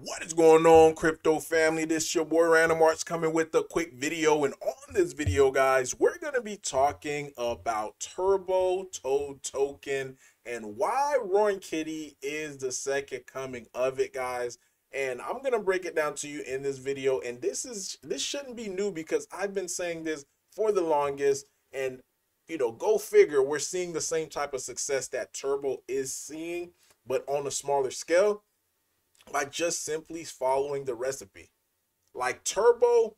What is going on, crypto family? This is your boy Random Arts coming with a quick video. And on this video, guys, we're going to be talking about Turbo Toad token and why Roaring Kitty is the second coming of it, guys. And I'm going to break it down to you in this video. And this shouldn't be new because I've been saying this for the longest. And go figure, we're seeing the same type of success that Turbo is seeing, but on a smaller scale, by just simply following the recipe. Like Turbo,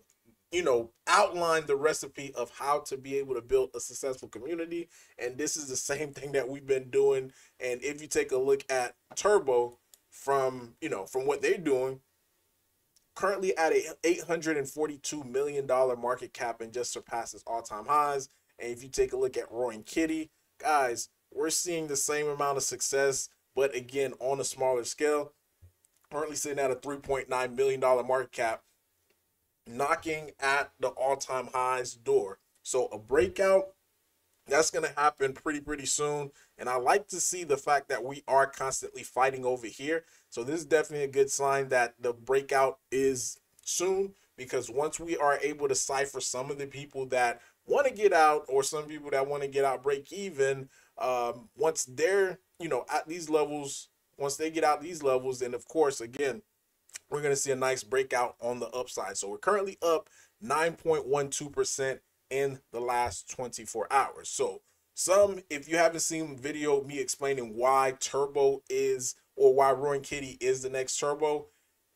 outlined the recipe of how to be able to build a successful community. And this is the same thing that we've been doing. And if you take a look at Turbo from what they're doing, currently at a $842 million market cap and just surpasses all-time highs. And if you take a look at Roaring Kitty, guys, we're seeing the same amount of success, but again, on a smaller scale. Currently sitting at a $3.9 million market cap, knocking at the all-time highs door. So a breakout, that's going to happen pretty soon. And I like to see the fact that we are constantly fighting over here. So this is definitely a good sign that the breakout is soon, because once we are able to cipher some of the people that want to get out, or some people that want to get out break even, once they're, at these levels, once they get out these levels, then of course, again, we're going to see a nice breakout on the upside. So we're currently up 9.12% in the last 24 hours. So if you haven't seen video me explaining why Turbo is, or why Roaring Kitty is the next Turbo,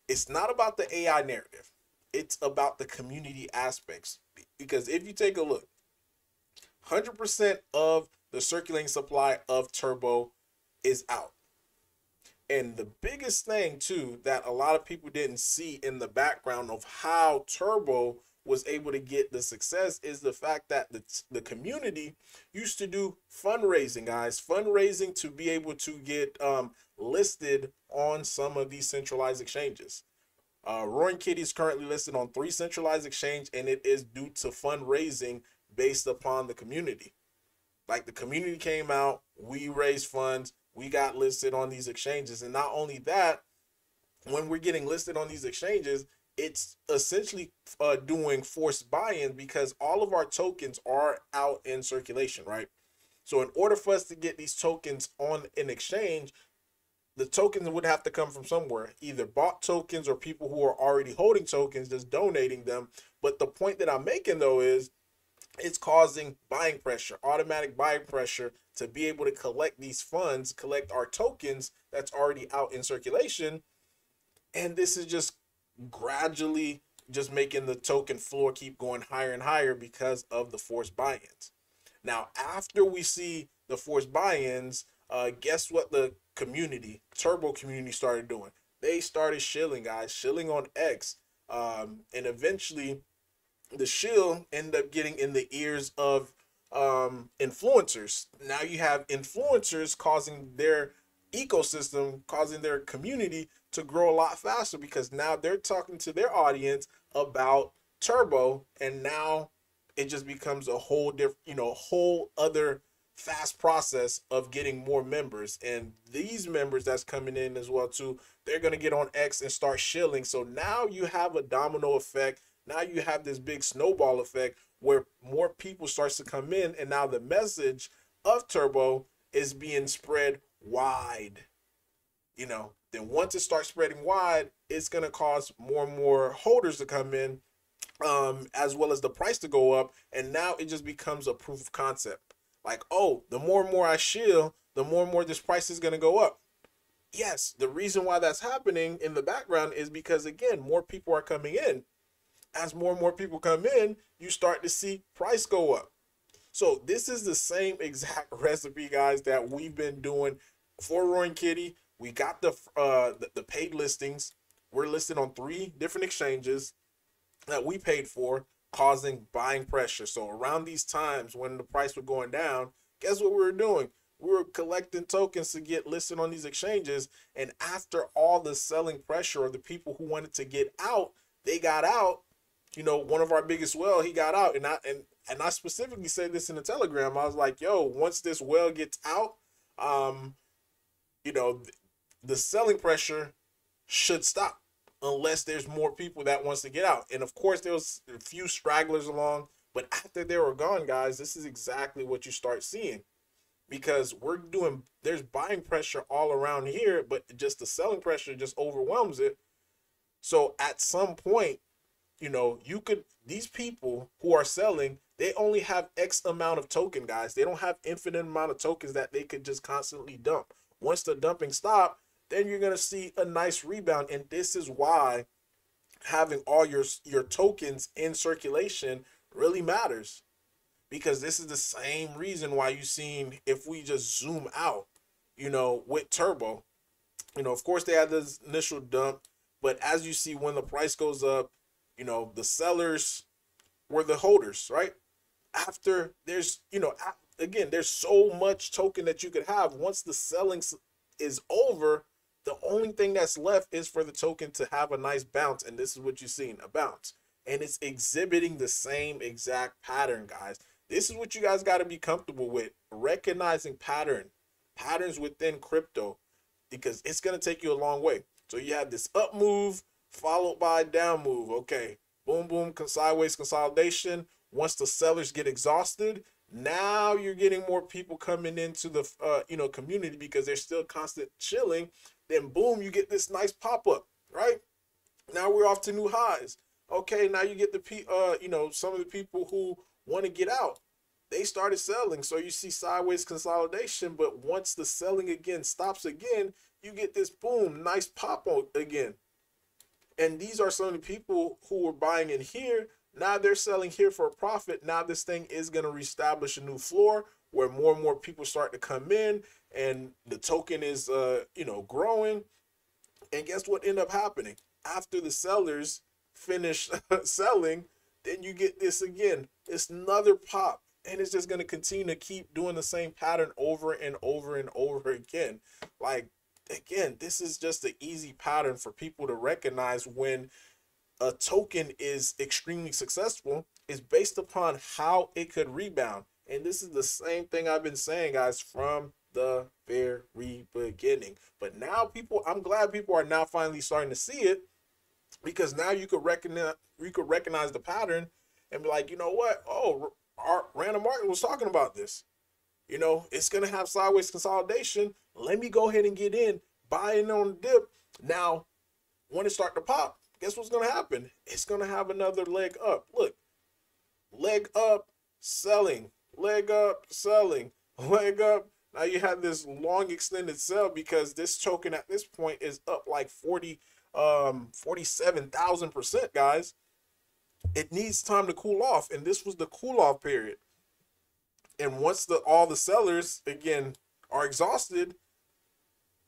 it's not about the AI narrative. It's about the community aspects. Because if you take a look, 100% of the circulating supply of Turbo is out. And the biggest thing, too, that a lot of people didn't see in the background of how Turbo was able to get the success is the fact that the community used to do fundraising, guys. Fundraising to be able to get listed on some of these centralized exchanges. Roaring Kitty is currently listed on 3 centralized exchanges, and it is due to fundraising based upon the community. Like, the community came out, we raised funds, we got listed on these exchanges. And not only that, when we're getting listed on these exchanges, it's essentially doing forced buy-in, because all of our tokens are out in circulation, right? So in order for us to get these tokens on an exchange, the tokens would have to come from somewhere, either bought tokens or people who are already holding tokens, just donating them. But the point that I'm making, though, is it's causing buying pressure, automatic buying pressure, to be able to collect these funds, collect our tokens that's already out in circulation. And this is just gradually just making the token floor keep going higher and higher because of the forced buy-ins. Now, after we see the forced buy-ins, guess what the Turbo community started doing? They started shilling, guys, shilling on X. And eventually the shill ended up getting in the ears of influencers. Now you have influencers causing their ecosystem, causing their community to grow a lot faster, because now they're talking to their audience about Turbo, and now it just becomes a whole different, whole other fast process of getting more members. And these members that's coming in as well too, they're going to get on X and start shilling. So now you have a domino effect. Now you have this big snowball effect where more people starts to come in, and now the message of Turbo is being spread wide. Then once it starts spreading wide, it's going to cause more and more holders to come in, as well as the price to go up. And now it just becomes a proof of concept. Like, oh, the more and more I shill, the more and more this price is going to go up. Yes, the reason why that's happening in the background is because, again, more people are coming in. As more and more people come in, you start to see price go up. So this is the same exact recipe, guys, that we've been doing for Roaring Kitty. We got the paid listings. We're listed on 3 different exchanges that we paid for, causing buying pressure. So around these times when the price was going down, guess what we were doing? We were collecting tokens to get listed on these exchanges. And after all the selling pressure of the people who wanted to get out, they got out. One of our biggest whale, he got out. And I specifically said this in the Telegram. I was like, yo, once this whale gets out, the selling pressure should stop. unless there's more people that wants to get out. And of course, there was a few stragglers along, but after they were gone, guys, this is exactly what you start seeing, because there's buying pressure all around here, but just the selling pressure just overwhelms it. So at some point, these people who are selling, they only have X amount of token, guys. They don't have infinite amount of tokens that they could just constantly dump. Once the dumping stop, then you're going to see a nice rebound. And this is why having all your tokens in circulation really matters, because this is the same reason why you seen, if we just zoom out, with Turbo, of course they had this initial dump, but as you see, when the price goes up, the sellers were the holders, right? After there's, again, there's so much token that you could have. Once the selling is over, the only thing that's left is for the token to have a nice bounce. And this is what you're seeing, a bounce. And it's exhibiting the same exact pattern, guys. This is what you guys got to be comfortable with, recognizing patterns within crypto, because it's going to take you a long way. So you have this up move followed by down move. Okay, boom, boom, sideways consolidation. Once the sellers get exhausted, now you're getting more people coming into the community because they're still constant chilling. Then boom, you get this nice pop up, right? Now we're off to new highs. Okay, now you get the some of the people who want to get out, they started selling. So you see sideways consolidation, but once the selling again stops again, you get this boom, nice pop on again. And these are some of the people who were buying in here. Now they're selling here for a profit. Now this thing is going to reestablish a new floor where more and more people start to come in, and the token is growing. And guess what ended up happening? After the sellers finish selling, then you get this again. It's another pop. And it's just going to continue to keep doing the same pattern over and over and over again. Like, again, this is just an easy pattern for people to recognize when a token is extremely successful. Is based upon how it could rebound. And this is the same thing I've been saying, guys, from the very beginning. But now I'm glad people are now finally starting to see it, because now you could recognize the pattern and be like, you know what? Oh, our random market was talking about this. It's going to have sideways consolidation. Let me go ahead and get in, buy in on the dip. Now, when it start to pop, guess what's going to happen? It's going to have another leg up. Look, leg up, selling, leg up, selling, leg up. Now you have this long extended sell, because this token at this point is up like 47,000%, guys. It needs time to cool off, and this was the cool off period. And once all the sellers again are exhausted,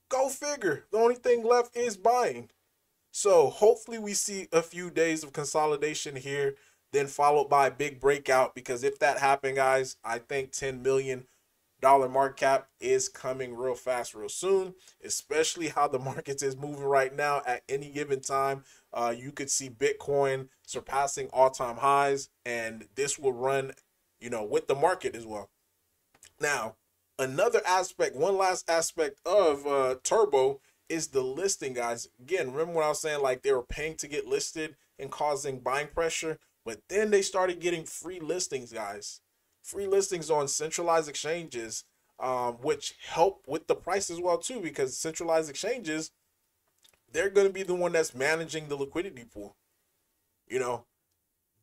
go figure, the only thing left is buying. So hopefully we see a few days of consolidation here, then followed by a big breakout, because if that happened, guys, I think $10 million market cap is coming real fast, real soon, especially how the market is moving right now. At any given time, you could see Bitcoin surpassing all-time highs, and this will run, with the market as well. Now, another aspect, one last aspect of Turbo is the listing, guys. Again, remember when I was saying like they were paying to get listed and causing buying pressure, but then they started getting free listings, guys. Free listings on centralized exchanges, which help with the price as well too, because centralized exchanges, they're going to be the one that's managing the liquidity pool.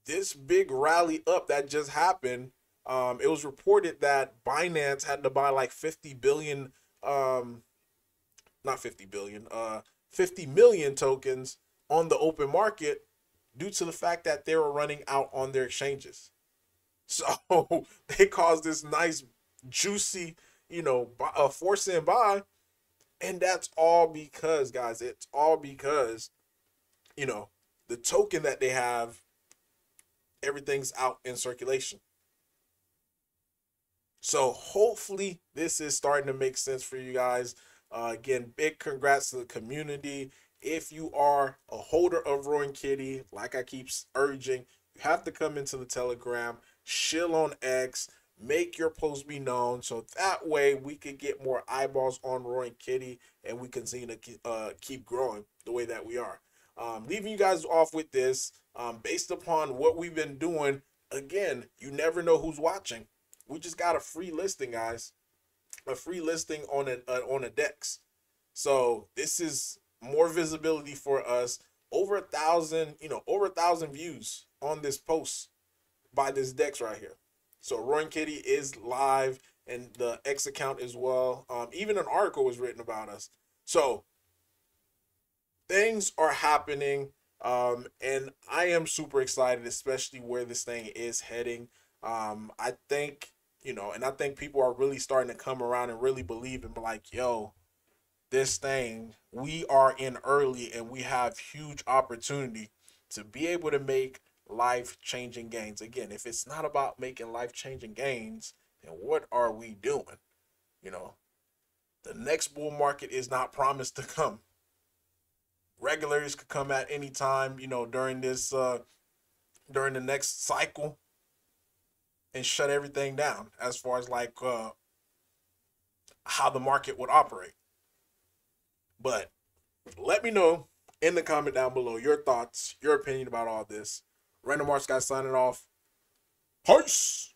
This big rally up that just happened, it was reported that Binance had to buy like 50 billion, not 50 billion, 50 million tokens on the open market due to the fact that they were running out on their exchanges. So they caused this nice juicy, force in buy. And that's all because, guys, it's all because, the token that they have, everything's out in circulation. So hopefully this is starting to make sense for you guys. Again, big congrats to the community. If you are a holder of Roaring Kitty, like I keep urging, you have to come into the Telegram, chill on X, make your posts be known, so that way we can get more eyeballs on Roaring Kitty and we continue to keep growing the way that we are. Leaving you guys off with this, based upon what we've been doing. Again, you never know who's watching. We just got a free listing, guys. A free listing on a Dex. So this is more visibility for us. Over 1,000, over 1,000 views on this post by this Dex right here. So Roaring Kitty is live, and the X account as well. Even an article was written about us. So things are happening, and I am super excited, especially where this thing is heading. I think, and I think people are really starting to come around and really believe and be like, yo, this thing, we are in early and we have huge opportunity to be able to make life-changing gains. Again, if it's not about making life-changing gains, then what are we doing? You know, the next bull market is not promised to come. Regulators could come at any time, during this during the next cycle and shut everything down as far as like how the market would operate. But let me know in the comment down below your thoughts, your opinion about all this. Random Arts guys signing off. Peace.